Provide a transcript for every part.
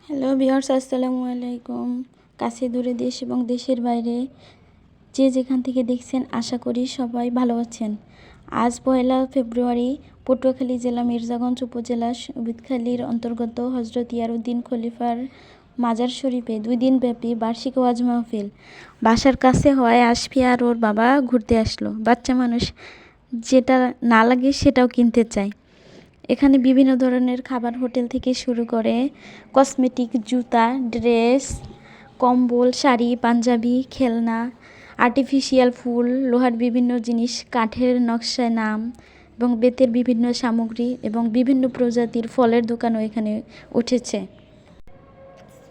Hello viewers, আসসালামু আলাইকুম। কাছে দূরে দেশ এবং দেশের বাইরে যে যেখান থেকে দেখছেন, আশা করি সবাই ভালো আছেন। আজ 1 ফেব্রুয়ারি পটুয়াখালী জেলা মির্জাগঞ্জ উপজেলা সুবিদখালীর অন্তর্গত হজরত ইয়ারউদ্দিন খলিফার মাজার শরীফে 2 দিনব্যাপী বার্ষিক ওয়াজ মাহফিল। বাসার কাছে হওয়ায় আসফিয়া আর ওর বাবা ঘুরতে আসলো। বাচ্চা মানুষ যেটা না লাগে সেটাও কিনতে চায়। এখানে বিভিন্ন ধরনের খাবার, হোটেল থেকে শুরু করে কসমেটিক, জুতা, ড্রেস, কম্বল, শাড়ি, পাঞ্জাবি, খেলনা, আর্টিফিশিয়াল ফুল, লোহার বিভিন্ন জিনিস, কাঠের নকশায় নাম এবং বেতের বিভিন্ন সামগ্রী এবং বিভিন্ন প্রজাতির ফলের দোকানও এখানে উঠেছে।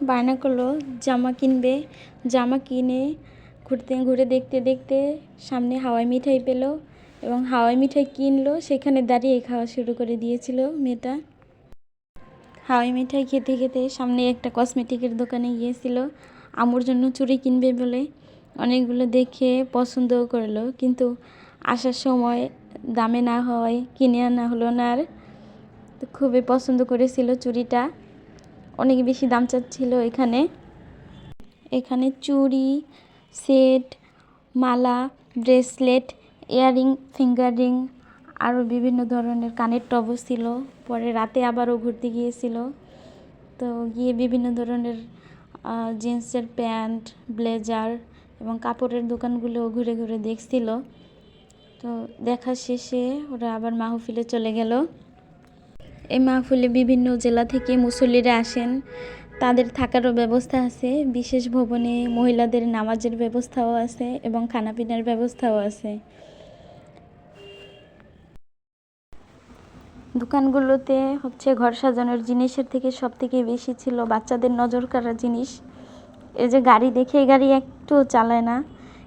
বায়না করলো জামা কিনবে। জামা কিনে ঘুরে দেখতে দেখতে সামনে হাওয়াই মিঠাই পেল এবং হাওয়াই মিঠাই কিনলো। সেখানে দাঁড়িয়ে খাওয়া শুরু করে দিয়েছিল মেয়েটা। হাওয়াই মিঠাই খেতে খেতে সামনে একটা কসমেটিকের দোকানে গিয়েছিল আমুর জন্য চুড়ি কিনবে বলে। অনেকগুলো দেখে পছন্দও করলো, কিন্তু আসার সময় দামে না হওয়ায় কিনে আনা হলো না। আর তো খুবই পছন্দ করেছিল চুড়িটা, অনেক বেশি দাম চাচ্ছিল। এখানে চুড়ি, সেট, মালা, ব্রেসলেট, ইয়াররিং, ফিঙ্গার রিং, আরও বিভিন্ন ধরনের কানের টবও ছিল। পরে রাতে আবারও ঘুরতে গিয়েছিল, তো গিয়ে বিভিন্ন ধরনের জিন্সের প্যান্ট, ব্লেজার এবং কাপড়ের দোকানগুলো ঘুরে ঘুরে দেখছিল। তো দেখা শেষে ওরা আবার মাহফিলে চলে গেল। এই মাহফিলে বিভিন্ন জেলা থেকে মুসল্লিরা আসেন, তাদের থাকারও ব্যবস্থা আছে। বিশেষ ভবনে মহিলাদের নামাজের ব্যবস্থাও আছে এবং খানাপিনার ব্যবস্থাও আছে। দোকানগুলোতে ঘর সাজানোর জিনিসের থেকে সব থেকে বেশি ছিল বাচ্চাদের নজর কাড়া জিনিস। এই যে গাড়ি দেখে, এই গাড়ি একটু চালায় না,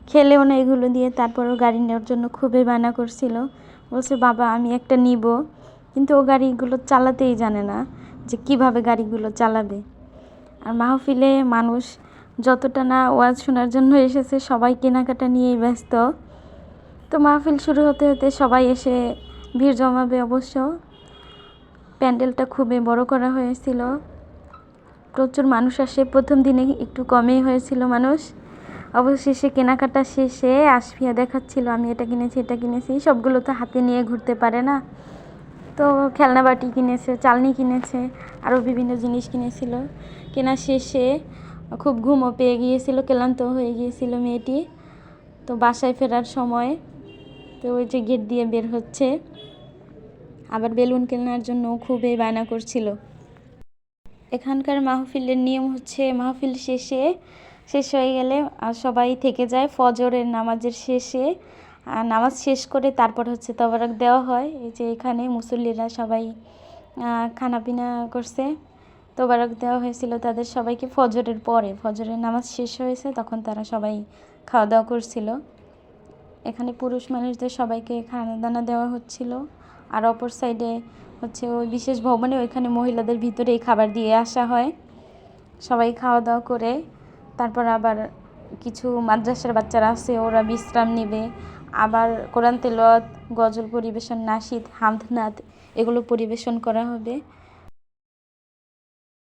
খেলেও না এগুলো দিয়ে। তারপরও গাড়ি নেওয়ার জন্য খুবই বায়না করছিল। বলছে বাবা আমি একটা নিব, কিন্তু ও গাড়িগুলো চালাতেই জানে না যে কিভাবে গাড়িগুলো চালাবে। আর মাহফিলে মানুষ যতটা না ওয়াজ শোনার জন্য এসেছে, সবাই কেনাকাটা নিয়েই ব্যস্ত। তো মাহফিল শুরু হতে হতে সবাই এসে ভিড় জমাবে অবশ্য। প্যান্ডেলটা খুবই বড় করা হয়েছিল, প্রচুর মানুষ আসে। প্রথম দিনে একটু কমই হয়েছিল মানুষ। অবশেষে কেনাকাটা শেষে আসফিয়া দেখাচ্ছিল আমি এটা কিনেছি, এটা কিনেছি। সবগুলো তো হাতে নিয়ে ঘুরতে পারে না, তো খেলনা বাটি কিনেছে, চালনি কিনেছে, আরও বিভিন্ন জিনিস কিনেছিল। কেনা শেষে খুব ঘুমও পেয়ে গিয়েছিল, ক্লান্ত হয়ে গিয়েছিল মেয়েটি। তো বাসায় ফেরার সময় তো ওই যে গেট দিয়ে বের হচ্ছে, আবার বেলুন কেনার জন্য খুবই বায়না করছিল। এখানকার মাহফিলের নিয়ম মাহফিল শেষ হয়ে গেলে সবাই থেকে যায় ফজরের নামাজের শেষে। নামাজ শেষ করে তারপর তবারক দেওয়া হয়। এই যে এখানে মুসল্লিরা সবাই খানাপিনা করছে, তবারক দেওয়া হয়েছিল তাদের সবাইকে ফজরের পরে। ফজরের নামাজ শেষ হয়েছে, তখন তারা সবাই খাওয়া দাওয়া করছিল। এখানে পুরুষ মানুষদের সবাইকে খানা দানা দেওয়া হচ্ছিল। আর অপর সাইডে ওই বিশেষ ভবনে ওইখানে মহিলাদের ভিতরেই খাবার দিয়ে আসা হয়। সবাই খাওয়া দাওয়া করে তারপর আবার কিছু মাদ্রাসার বাচ্চারা আছে, ওরা বিশ্রাম নেবে। আবার কোরআন তেলাওয়াত, গজল পরিবেশন, নাশিদ, হামদনাদ এগুলো পরিবেশন করা হবে।